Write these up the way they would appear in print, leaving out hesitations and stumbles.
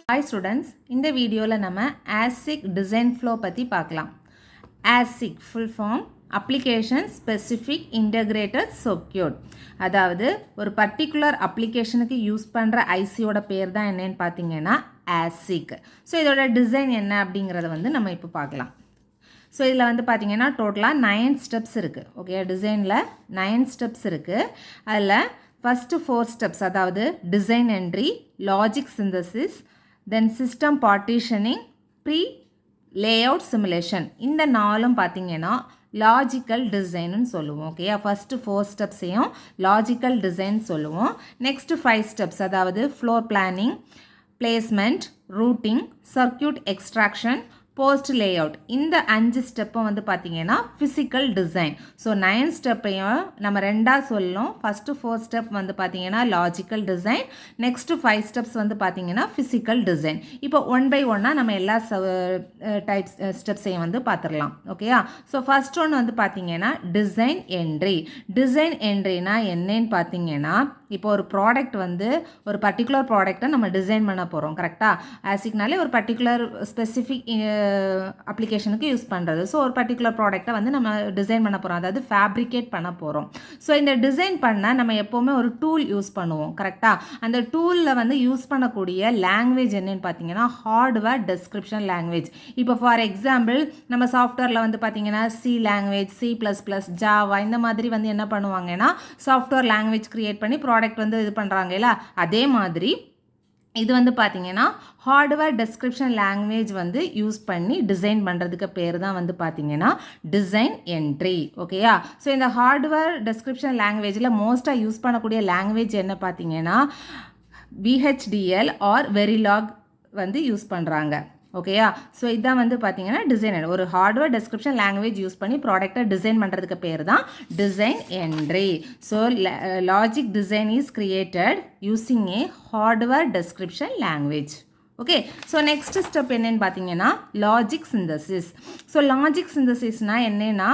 Hi students, இந்த வீடியோவில் நம்ம ASIC design flow பற்றி பார்க்கலாம். ASIC full form Application Specific Integrated Circuit. அதாவது ஒரு பர்டிகுலர் அப்ளிகேஷனுக்கு யூஸ் பண்ணுற ஐசியோட பேர் தான் என்னன்னு பார்த்தீங்கன்னா ASIC. ஸோ இதோட டிசைன் என்ன அப்படிங்கிறத வந்து நம்ம இப்போ பார்க்கலாம். ஸோ இதில் வந்து பார்த்தீங்கன்னா டோட்டலாக 9 ஸ்டெப்ஸ் இருக்குது. ஓகே, டிசைனில் 9 ஸ்டெப்ஸ் இருக்குது. அதில் ஃபஸ்ட்டு 4 ஸ்டெப்ஸ், அதாவது design entry, logic synthesis, then system partitioning, pre-layout simulation. இந்த நாலும் பார்த்தீங்கன்னா லாஜிக்கல் டிசைன்னு சொல்லுவோம். ஓகே, ஃபஸ்ட்டு 4 ஸ்டெப்ஸையும் லாஜிக்கல் டிசைன் சொல்லுவோம். நெக்ஸ்ட்டு 5 ஸ்டெப்ஸ், அதாவது floor planning, placement, routing, circuit extraction, post layout. இந்த 5 ஸ்டெப்பும் வந்து பார்த்தீங்கன்னா ஃபிசிக்கல் டிசைன். ஸோ 9 ஸ்டெப்பையும் நம்ம ரெண்டாக சொல்லணும். ஃபஸ்ட்டு 4 ஸ்டெப் வந்து பார்த்தீங்கன்னா லாஜிக்கல் டிசைன், நெக்ஸ்ட்டு 5 ஸ்டெப்ஸ் வந்து பார்த்தீங்கன்னா ஃபிசிக்கல் டிசைன். இப்போ 1 by 1 நம்ம எல்லா டைப்ஸ் ஸ்டெப்ஸையும் வந்து பார்த்துடலாம். ஓகேயா? ஸோ ஃபஸ்ட் ஒன்று வந்து பார்த்தீங்கன்னா டிசைன் என்ட்ரி. டிசைன் என்ட்ரினா என்னன்னு பார்த்தீங்கன்னா, இப்போ ஒரு ப்ராடக்ட் வந்து ஒரு பர்டிகுலர் ப்ராடக்டை நம்ம டிசைன் பண்ண போகிறோம். கரெக்டாக? ஆசிக்னாலே ஒரு பர்டிகுலர் ஸ்பெசிஃபிக் அப்ளிகேஷனுக்கு யூஸ் பண்ணுறது. ஸோ ஒரு பர்டிகுலர் ப்ராடக்டை வந்து நம்ம டிசைன் பண்ண போகிறோம், அதாவது ஃபேப்ரிகேட் பண்ண போகிறோம். ஸோ இந்த டிசைன் பண்ண நம்ம எப்போவுமே ஒரு டூல் யூஸ் பண்ணுவோம். கரெக்டாக? அந்த டூலில் வந்து யூஸ் பண்ணக்கூடிய லாங்குவேஜ் என்னன்னு பார்த்தீங்கன்னா ஹார்ட்வேர் டெஸ்கிரிப்ஷன் லாங்குவேஜ். இப்போ ஃபார் எக்ஸாம்பிள் நம்ம சாஃப்ட்வேரில் வந்து பார்த்தீங்கன்னா சி லாங்குவேஜ், C++, ஜாவா இந்த மாதிரி வந்து என்ன பண்ணுவாங்கன்னா சாஃப்ட்வேர் லாங்குவேஜ் க்ரியேட் பண்ணி ப்ராடக்ட் வந்து இது பண்ணுறாங்க இல்லை? அதே மாதிரி இது வந்து பார்த்தீங்கன்னா ஹார்ட்வேர் டெஸ்கிரிப்ஷன் லாங்குவேஜ் வந்து யூஸ் பண்ணி டிசைன் பண்ணுறதுக்கு பேர் தான் வந்து பார்த்தீங்கன்னா டிசைன் என்ட்ரி. ஓகேயா? ஸோ இந்த ஹார்ட்வேர் டெஸ்கிரிப்ஷன் லாங்குவேஜில் மோஸ்ட்டாக யூஸ் பண்ணக்கூடிய லாங்குவேஜ் என்ன பார்த்தீங்கன்னா VHDL ஆர் வெரிலாக் வந்து யூஸ் பண்ணுறாங்க. ஓகேயா? ஸோ இதான் வந்து பார்த்தீங்கன்னா டிசைன். ஒரு ஹார்ட்வேர் டெஸ்கிரிப்ஷன் லாங்குவேஜ் யூஸ் பண்ணி ப்ராடக்டை டிசைன் பண்ணுறதுக்கு பேர் தான் design entry. So logic design is created using A hardware description language. Okay, so next step என்னன்னு பார்த்தீங்கன்னா லாஜிக் சிந்தசிஸ். ஸோ லாஜிக் சிந்தசிஸ்னால் என்னென்னா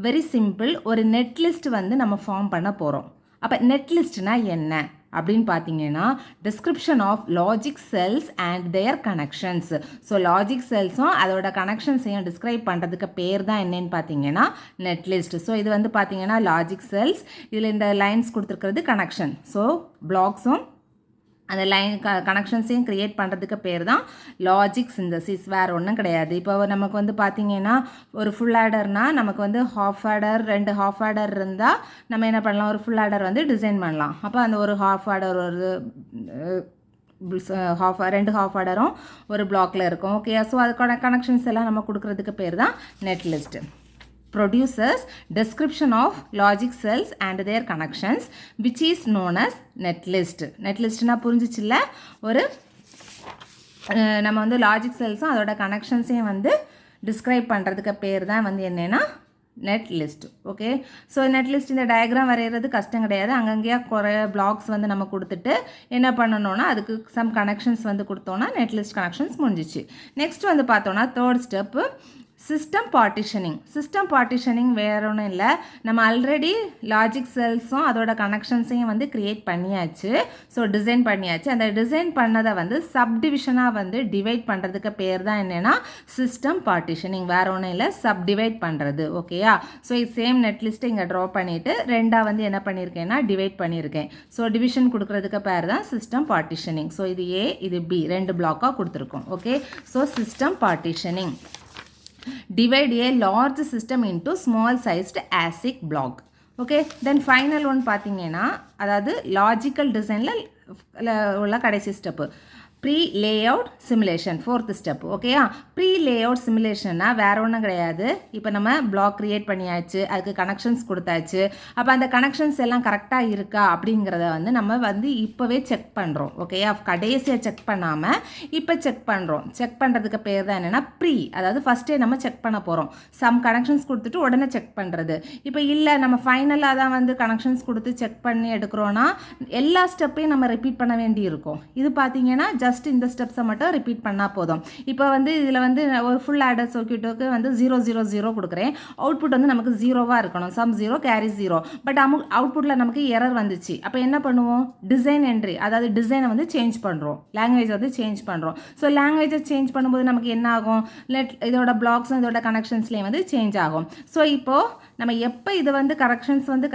வெரி சிம்பிள். ஒரு நெட்லிஸ்ட் வந்து நம்ம ஃபார்ம் பண்ண போகிறோம். அப்போ நெட்லிஸ்ட்னால் என்ன அப்படின்னு பார்த்தீங்கன்னா description of logic cells and their connections. So logic செல்ஸும் அதோட கனெக்ஷன்ஸையும் டிஸ்கிரைப் பண்ணுறதுக்கு பேர் தான் என்னன்னு பார்த்தீங்கன்னா நெட்லிஸ்ட். ஸோ இது வந்து பார்த்தீங்கன்னா லாஜிக் செல்ஸ், இதில் இந்த லைன்ஸ் கொடுத்துருக்கிறது கனெக்ஷன். ஸோ பிளாக்ஸும் அந்த லைன் கனெக்ஷன்ஸையும் க்ரியேட் பண்ணுறதுக்கு பேர் தான் லாஜிக் சிந்தசிஸ். வேறு ஒன்றும் கிடையாது. இப்போ நமக்கு வந்து பார்த்திங்கன்னா ஒரு ஃபுல் ஆடர்னால் நமக்கு வந்து ஹாஃப் ஆடர், 2 ஹாஃப் ஆடர் இருந்தால் நம்ம என்ன பண்ணலாம், ஒரு ஃபுல் ஆடர் வந்து டிசைன் பண்ணலாம். அப்போ அந்த ஒரு ஹாஃப் ஆடர், ஒரு 2 ஹாஃப் ஆடரும் ஒரு பிளாக்ல இருக்கும். ஓகே, ஸோ அதுக்கான கனெக்ஷன்ஸ் எல்லாம் நம்ம கொடுக்குறதுக்கு பேர் தான் netlist. Produces description of logic cells and their connections which is known as netlist. netlistனா புரிஞ்சிச்சுல்ல? ஒரு நம்ம வந்து லாஜிக் செல்ஸும் அதோட கனெக்ஷன்ஸையும் வந்து டிஸ்கிரைப் பண்ணுறதுக்கு பேர் தான் வந்து என்னென்னா நெட்லிஸ்ட். ஓகே, ஸோ நெட்லிஸ்ட் இந்த டயக்ராம் வரைகிறது கஷ்டம் கிடையாது. அங்கங்கேயா குறைய பிளாக்ஸ் வந்து நம்ம கொடுத்துட்டு என்ன பண்ணணும்னா அதுக்கு சம் கனெக்ஷன்ஸ் வந்து கொடுத்தோன்னா நெட்லிஸ்ட் கனெக்ஷன்ஸ் முடிஞ்சிச்சு. நெக்ஸ்ட் வந்து பார்த்தோன்னா third step system partitioning. System partitioning வேறு ஒன்றும் இல்லை, நம்ம ஆல்ரெடி லாஜிக் செல்ஸும் அதோட கனெக்ஷன்ஸையும் வந்து க்ரியேட் பண்ணியாச்சு. ஸோ டிசைன் பண்ணியாச்சு. அந்த டிசைன் பண்ணதை வந்து சப்டிவிஷனாக வந்து டிவைட் பண்ணுறதுக்கு பேர் தான் என்னென்னா சிஸ்டம் பார்ட்டிஷனிங். வேறு ஒன்றும் இல்லை, சப்டிவைட் பண்ணுறது. ஓகேயா? ஸோ இது சேம் நெட்லிஸ்ட்டை இங்கே ட்ரா பண்ணிவிட்டு ரெண்டாக வந்து என்ன பண்ணியிருக்கேன்னா டிவைட் பண்ணியிருக்கேன். ஸோ டிவிஷன் கொடுக்குறதுக்கு பேர் தான் சிஸ்டம் பார்ட்டிஷனிங். ஸோ இது A, இது B, 2 பிளாக்காக கொடுத்துருக்கோம். Okay, so system partitioning divide a large system into small sized ASIC block. Okay, then final one பார்த்தீங்கன்னா அதாவது லாஜிக்கல் டிசைனில் உள்ள கடைசி step pre layout simulation, 4th step. ஓகேயா? ப்ரீ லேஅவுட் சிமுலேஷன்னா வேறு ஒன்றும் கிடையாது. இப்போ நம்ம பிளாக் க்ரியேட் பண்ணியாச்சு, அதுக்கு கனெக்ஷன்ஸ் கொடுத்தாச்சு. அப்போ அந்த கனெக்ஷன்ஸ் எல்லாம் கரெக்டாக இருக்கா அப்படிங்கிறத வந்து நம்ம வந்து இப்போவே செக் பண்ணுறோம். ஓகேயா? கடைசியாக செக் பண்ணாமல் இப்போ செக் பண்ணுறோம். செக் பண்ணுறதுக்கு பேர் தான் என்னென்னா ப்ரீ, அதாவது ஃபஸ்ட்டே நம்ம செக் பண்ண போகிறோம். சம் கனெக்ஷன்ஸ் கொடுத்துட்டு உடனே செக் பண்ணுறது. இப்போ இல்லை நம்ம ஃபைனலாக தான் வந்து கனெக்ஷன்ஸ் கொடுத்து செக் பண்ணி எடுக்கிறோன்னா எல்லா ஸ்டெப்பையும் நம்ம ரிப்பீட் பண்ண வேண்டி இருக்கும். இது பார்த்தீங்கன்னா ஜஸ்ட் இந்த ஸ்டெப்ஸை மட்டும் ரிப்பீட் பண்ணால் போதும். இப்போ வந்து இதில் வந்து ஒரு ஃபுல் ஆடர் சர்க்யூட்டுக்கு வந்து 000 கொடுக்குறேன். அவுட்புட் வந்து நமக்கு 0வாக இருக்கணும். Some 0 carry 0. பட் அவுட்புட்டில் நமக்கு எரர் வந்துச்சு. அப்போ என்ன பண்ணுவோம்? டிசைன் என்ட்ரி, அதாவது டிசைனை வந்து சேஞ்ச் பண்ணுறோம், லாங்குவேஜ் வந்து சேஞ்ச் பண்ணுறோம். ஸோ லாங்குவேஜை சேஞ்ச் பண்ணும்போது நமக்கு என்ன ஆகும்? இதோட பிளாக்ஸும் இதோட கனெக்ஷன்ஸ்லேயும் வந்து சேஞ்ச் ஆகும். ஸோ இப்போது நம்ம எப்போ இது வந்து கரெக்ஷன்ஸ் வந்து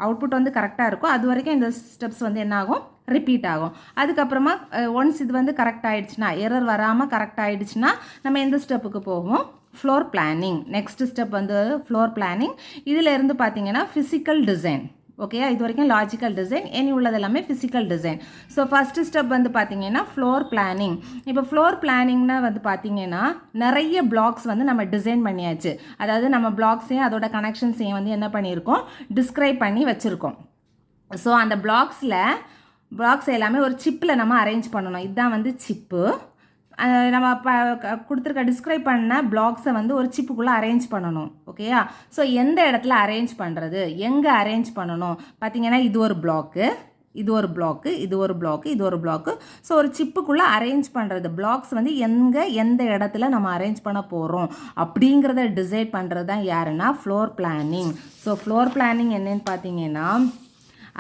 அவுட்புட் வந்து கரெக்டாக இருக்கோ அது வரைக்கும் இந்த ஸ்டெப்ஸ் வந்து என்ன ஆகும்? ரிப்பீட் ஆகும். அதுக்கப்புறமா ஒன்ஸ் இது வந்து கரெக்ட் ஆகிடுச்சுன்னா, எரர் வராமல் கரெக்ட் ஆகிடுச்சுன்னா நம்ம எந்த ஸ்டெப்புக்கு போவோம்? Floor planning. நெக்ஸ்ட் ஸ்டெப் வந்து ஃப்ளோர் பிளானிங். இதில் இருந்து பார்த்தீங்கன்னா ஃபிசிக்கல் டிசைன். ஓகே, இது வரைக்கும் லாஜிக்கல் டிசைன், இனி உள்ளது எல்லாமே physical design. So first step வந்து பார்த்தீங்கன்னா ஃப்ளோர் பிளானிங். இப்போ ஃப்ளோர் பிளானிங்னா வந்து பார்த்தீங்கன்னா நிறைய பிளாக்ஸ் வந்து நம்ம டிசைன் பண்ணியாச்சு. அதாவது நம்ம பிளாக்ஸையும் அதோட கனெக்ஷன்ஸையும் வந்து என்ன பண்ணியிருக்கோம்? டிஸ்கிரைப் பண்ணி வச்சுருக்கோம். ஸோ அந்த பிளாக்ஸ் எல்லாமே ஒரு சிப்பில் நம்ம அரேஞ்ச் பண்ணணும். இதுதான் வந்து சிப்பு. நம்ம கொடுத்துருக்க டிஸ்கிரைப் பண்ண பிளாக்ஸை வந்து ஒரு சிப்புக்குள்ளே அரேஞ்ச் பண்ணணும். ஓகேயா? ஸோ எந்த இடத்துல அரேஞ்ச் பண்ணுறது, எங்கே அரேஞ்ச் பண்ணணும் பார்த்தீங்கன்னா, இது ஒரு பிளாக்கு, இது ஒரு பிளாக்கு, இது ஒரு பிளாக்கு, இது ஒரு பிளாக்கு. ஸோ ஒரு சிப்புக்குள்ளே அரேஞ்ச் பண்ணுறது, பிளாக்ஸ் வந்து எந்த இடத்துல நம்ம அரேஞ்ச் பண்ண போகிறோம் அப்படிங்கிறத டிசைட் பண்ணுறது தான் யாருன்னா floor planning. So floor planning என்னன்னு பார்த்தீங்கன்னா,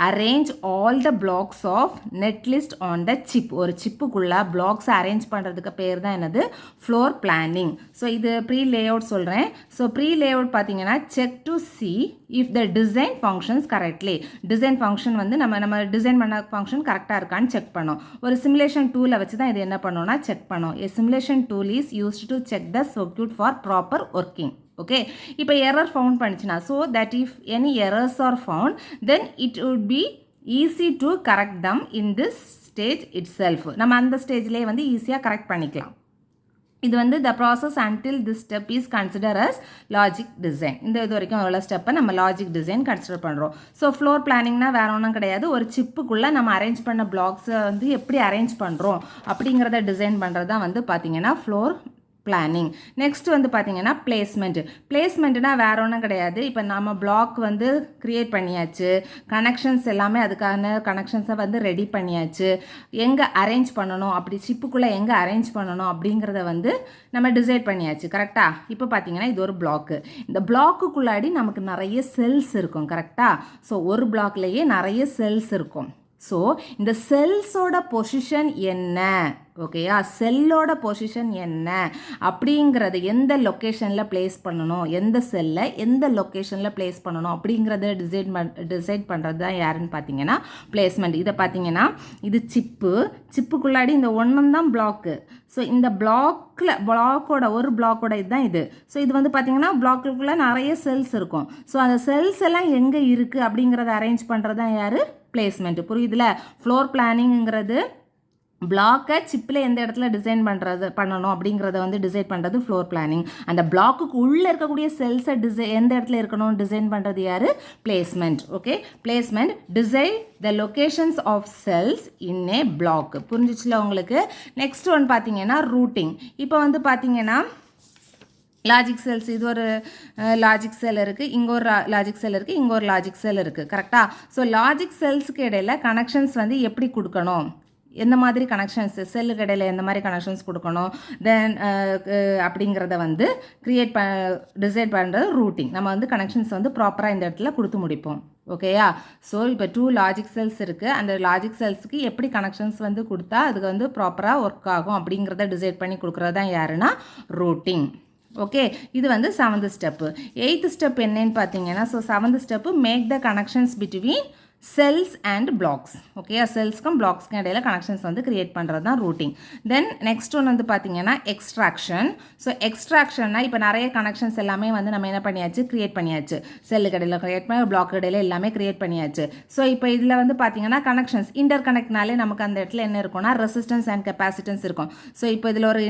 arrange all the blocks of netlist on the chip. ஒரு சிப்புக்குள்ளே பிளாக்ஸை அரேஞ்ச் பண்ணுறதுக்கு பேர் தான் என்னது? Floor planning. ஸோ இது ப்ரீ லேஅவுட் சொல்கிறேன். ஸோ ப்ரீ லேஅவுட் பார்த்தீங்கன்னா, check to see if the design functions correctly. Design function வந்து நம்ம டிசைன் பண்ண ஃபங்க்ஷன் கரெக்டாக இருக்கான்னு செக் பண்ணோம். ஒரு சிமுலேஷன் டூலை வச்சு தான் இது என்ன பண்ணோம்னா செக் பண்ணோம். A simulation tool is used to check the circuit for proper working. Okay, இப்போ எரர் ஃபவுண்ட் பண்ணிச்சுன்னா, so that if any errors are found then it would be easy to correct them in this stage itself. நம்ம அந்த ஸ்டேஜ்லேயே வந்து ஈஸியாக correct பண்ணிக்கலாம். இது வந்து the process until this step is consider as logic design. இது வரைக்கும் உள்ள ஸ்டெப்பை நம்ம லாஜிக் டிசைன் கன்சிடர் பண்ணுறோம். ஸோ ஃப்ளோர் பிளானிங்னா வேறு ஒன்றும் கிடையாது. ஒரு சிப்புக்குள்ளே நம்ம அரேஞ்ச் பண்ண பிளாக்ஸை வந்து எப்படி அரேஞ்ச் பண்ணுறோம் அப்படிங்கிறத டிசைன் பண்ணுறது தான் வந்து பார்த்திங்கன்னா ஃப்ளோர் பிளானிங். நெக்ஸ்ட் வந்து பார்த்தீங்கன்னா பிளேஸ்மெண்ட்னா வேற ஒன்றும் கிடையாது. இப்போ நம்ம பிளாக் வந்து க்ரியேட் பண்ணியாச்சு, கனெக்ஷன்ஸ் எல்லாமே அதுக்கான கனெக்ஷன்ஸை வந்து ரெடி பண்ணியாச்சு, எங்கே அரேஞ்ச் பண்ணணும், அப்படி சிப்புக்குள்ளே எங்கே அரேஞ்ச் பண்ணணும் அப்படிங்கிறத வந்து நம்ம டிசைட் பண்ணியாச்சு. கரெக்டாக? இப்போ பார்த்தீங்கன்னா இது ஒரு பிளாக்கு. இந்த பிளாக்குக்குள்ளாடி நமக்கு நிறைய செல்ஸ் இருக்கும். கரெக்டாக? ஸோ ஒரு பிளாக்லேயே நிறைய செல்ஸ் இருக்கும். ஸோ இந்த செல்ஸோட பொசிஷன் என்ன, ஓகேயா, செல்லோட பொசிஷன் என்ன அப்படிங்கிறது, எந்த லொக்கேஷனில் ப்ளேஸ் பண்ணணும், எந்த செல்லை எந்த லொக்கேஷனில் ப்ளேஸ் பண்ணணும் அப்படிங்கிறத டிசைட் பண்ணுறது தான் யாருன்னு பார்த்தீங்கன்னா பிளேஸ்மெண்ட். இதை பார்த்தீங்கன்னா இது சிப்புக்குள்ளாடி இந்த ஒன்றும் தான் பிளாக்கு. ஸோ இந்த ஒரு பிளாக்கோட இதுதான் இது. ஸோ இது வந்து பார்த்தீங்கன்னா பிளாக்குக்குள்ளே நிறைய செல்ஸ் இருக்கும். ஸோ அந்த செல்ஸ் எல்லாம் எங்கே இருக்குது அப்படிங்கிறத அரேஞ்ச் பண்ணுறது தான் யார்? பிளேஸ்மெண்ட். புரியுதுல? ஃப்ளோர் பிளானிங்கிறது பிளாக்கை சிப்பில் எந்த இடத்துல பண்ணணும் அப்படிங்கிறத வந்து டிசைட் பண்ணுறது ஃப்ளோர் பிளானிங். அந்த பிளாக்குக்கு உள்ளே இருக்கக்கூடிய செல்ஸை எந்த இடத்துல இருக்கணும் டிசைன் பண்ணுறது யார்? Placement. Okay, placement design the locations of cells in a block. புரிஞ்சிச்சுல உங்களுக்கு? நெக்ஸ்ட் ஒன் பார்த்தீங்கன்னா ரூட்டிங். இப்போ வந்து பார்த்தீங்கன்னா லாஜிக் செல்ஸ், இது ஒரு லாஜிக் செல் இருக்குது, இங்கே ஒரு லாஜிக் செல் இருக்குது, இங்கே ஒரு லாஜிக் செல் இருக்குது. கரெக்டாக? ஸோ லாஜிக் செல்ஸுக்கு இடையில் கனெக்ஷன்ஸ் வந்து எப்படி கொடுக்கணும், எந்த மாதிரி கனெக்ஷன்ஸ், செல்லுக்கு இடையில் எந்த மாதிரி கனெக்ஷன்ஸ் கொடுக்கணும், தென் அப்படிங்கிறத வந்து டிசைட் பண்ணுறது ரூட்டிங். நம்ம வந்து கனெக்ஷன்ஸ் வந்து ப்ராப்பராக இந்த இடத்துல கொடுத்து முடிப்போம். ஓகேயா? ஸோ இப்போ 2 லாஜிக் செல்ஸ் இருக்குது. அந்த லாஜிக் செல்ஸுக்கு எப்படி கனெக்ஷன்ஸ் வந்து கொடுத்தா அதுக்கு வந்து ப்ராப்பராக ஒர்க் ஆகும் அப்படிங்கிறத டிசைட் பண்ணி கொடுக்குறது தான் யாருன்னா ரூட்டிங். ஓகே, இது வந்து 7th ஸ்டெப்பு. 8th ஸ்டெப் என்னன்னு பார்த்தீங்கன்னா, so 7th step make the connections between cells and blocks. Okay, செல்ஸ்க்கும் பிளாக்ஸ்க்கும் இடையில கனெக்ஷன்ஸ் வந்து கிரியேட் பண்ணுறது தான் ரூட்டிங். தென் நெக்ஸ்ட் ஒன் வந்து பார்த்தீங்கன்னா எக்ஸ்ட்ராக்ஷன். ஸோ எக்ஸ்ட்ராக்ஷன்னா இப்போ நிறைய கனெக்ஷன்ஸ் எல்லாமே வந்து நம்ம என்ன பண்ணியாச்சு, கிரியேட் பண்ணியாச்சு. செல்லுக்கு இடையில கிரியேட் பண்ணி, பிளாக் இடையில எல்லாமே கிரியேட் பண்ணியாச்சு. ஸோ இப்போ இதில் வந்து பார்த்தீங்கன்னா கனெக்ஷன்ஸ் இன்டர் கனெக்ட்னாலே நமக்கு அந்த இடத்துல என்ன இருக்கும்னா ரெசிஸ்டன்ஸ் அண்ட் கெப்பாசிட்டன்ஸ் இருக்கும். ஸோ இப்போ இதில் ஒரு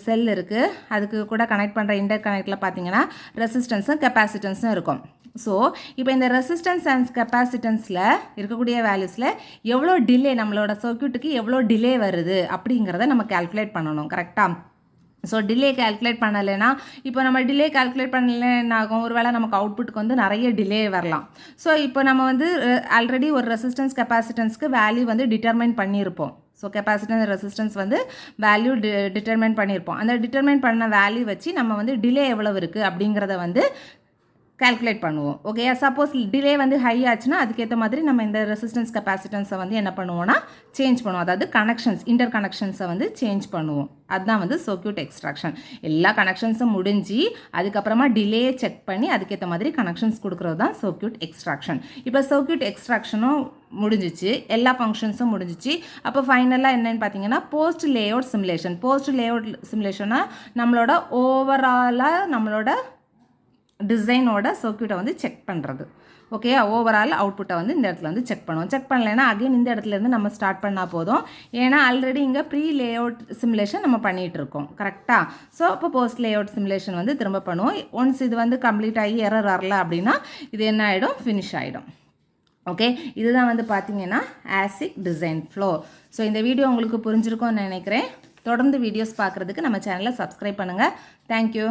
செல் இருக்குது, அதுக்கு கூட கனெக்ட் பண்ணுற இன்டர் கனெக்டில் பார்த்தீங்கன்னா ரெசிஸ்டன்ஸும் கெப்பாசிட்டன்ஸும் இருக்கும். ஸோ இப்போ இந்த ரெசிஸ்டன்ஸ் அண்ட் கெப்பாசிட்டன்ஸில் இருக்கக்கூடிய வேல்யூஸில் எவ்வளோ டிலே, நம்மளோட சர்க்யூட்டுக்கு எவ்வளோ டிலே வருது அப்படிங்கிறத நம்ம கால்குலேட் பண்ணணும். கரெக்டாக? ஸோ டிலே கால்குலேட் பண்ணலைன்னா, இப்போ நம்ம டிலே கால்குலேட் பண்ணல என்ன ஆகும், ஒரு வேளை நமக்கு அவுட்புட்டுக்கு வந்து நிறைய டிலே வரலாம். ஸோ இப்போ நம்ம வந்து ஆல்ரெடி ஒரு ரெசிஸ்டன்ஸ் கெப்பாசிட்டன்ஸ்க்கு வேல்யூ வந்து டிட்டர்மைன் பண்ணியிருப்போம். ஸோ கெப்பாசிட்டன்ஸ் ரெசிஸ்டன்ஸ் வந்து வேல்யூ டிட்டர்மைன் பண்ணியிருப்போம். அந்த டிட்டர்மைன் பண்ண வேல்யூ வச்சு நம்ம வந்து டிலே எவ்வளவு இருக்குது அப்படிங்கிறத வந்து கால்குலேட் பண்ணுவோம். ஓகே, சப்போஸ் டிலே வந்து ஹை ஆச்சுன்னா அதுக்கேற்ற மாதிரி நம்ம இந்த ரெசிஸ்டன்ஸ் கெப்பாசிட்டன்ஸை வந்து என்ன பண்ணுவோம்னா சேஞ்ச் பண்ணுவோம். அதாவது கனெக்ஷன்ஸ், இன்டர் கனெக்ஷன்ஸை வந்து சேஞ்ச் பண்ணுவோம். அதுதான் வந்து சர்க்யூட் எக்ஸ்ட்ராக்ஷன். எல்லா கனெக்ஷன்ஸும் முடிஞ்சு அதுக்கப்புறமா டிலே செக் பண்ணி அதுக்கேற்ற மாதிரி கனெக்ஷன்ஸ் கொடுக்குறது தான் சர்க்யூட் எக்ஸ்ட்ராக்ஷன். இப்போ சர்க்யூட் எக்ஸ்ட்ராக்ஷனும் முடிஞ்சிச்சு, எல்லா ஃபங்க்ஷன்ஸும் முடிஞ்சிச்சு. அப்போ ஃபைனலாக என்னென்னு பார்த்தீங்கன்னா post layout simulation. Post layout சிமுலேஷனா நம்மளோட ஓவராலாக நம்மளோட டிசைனோட சர்க்யூட்டை வந்து செக் பண்ணுறது. ஓகே, ஓவரால் அவுட்புட்டை வந்து இந்த இடத்துல வந்து செக் பண்ணுவோம். செக் பண்ணலைன்னா அகைன் இந்த இடத்துலேருந்து நம்ம ஸ்டார்ட் பண்ணால் போதும். ஏன்னா ஆல்ரெடி இங்கே ப்ரீ லேஅவுட் சிமுலேஷன் நம்ம பண்ணிகிட்டு இருக்கோம். கரெக்டாக? ஸோ அப்போ போஸ்ட் லேஅவுட் சிமுலேஷன் வந்து திரும்ப பண்ணுவோம். ஒன்ஸ் இது வந்து கம்ப்ளீட் ஆகி எரர் வரல அப்படின்னா இது என்ன ஆகிடும், ஃபினிஷ் ஆகிடும். ஓகே, இதுதான் வந்து பார்த்தீங்கன்னா ஆசிக் டிசைன் ஃப்ளோ. ஸோ இந்த வீடியோ உங்களுக்கு புரிஞ்சிருக்கும்னு நினைக்கிறேன். தொடர்ந்து வீடியோஸ் பார்க்குறதுக்கு நம்ம சேனலை சப்ஸ்கிரைப் பண்ணுங்கள். தேங்க்யூ.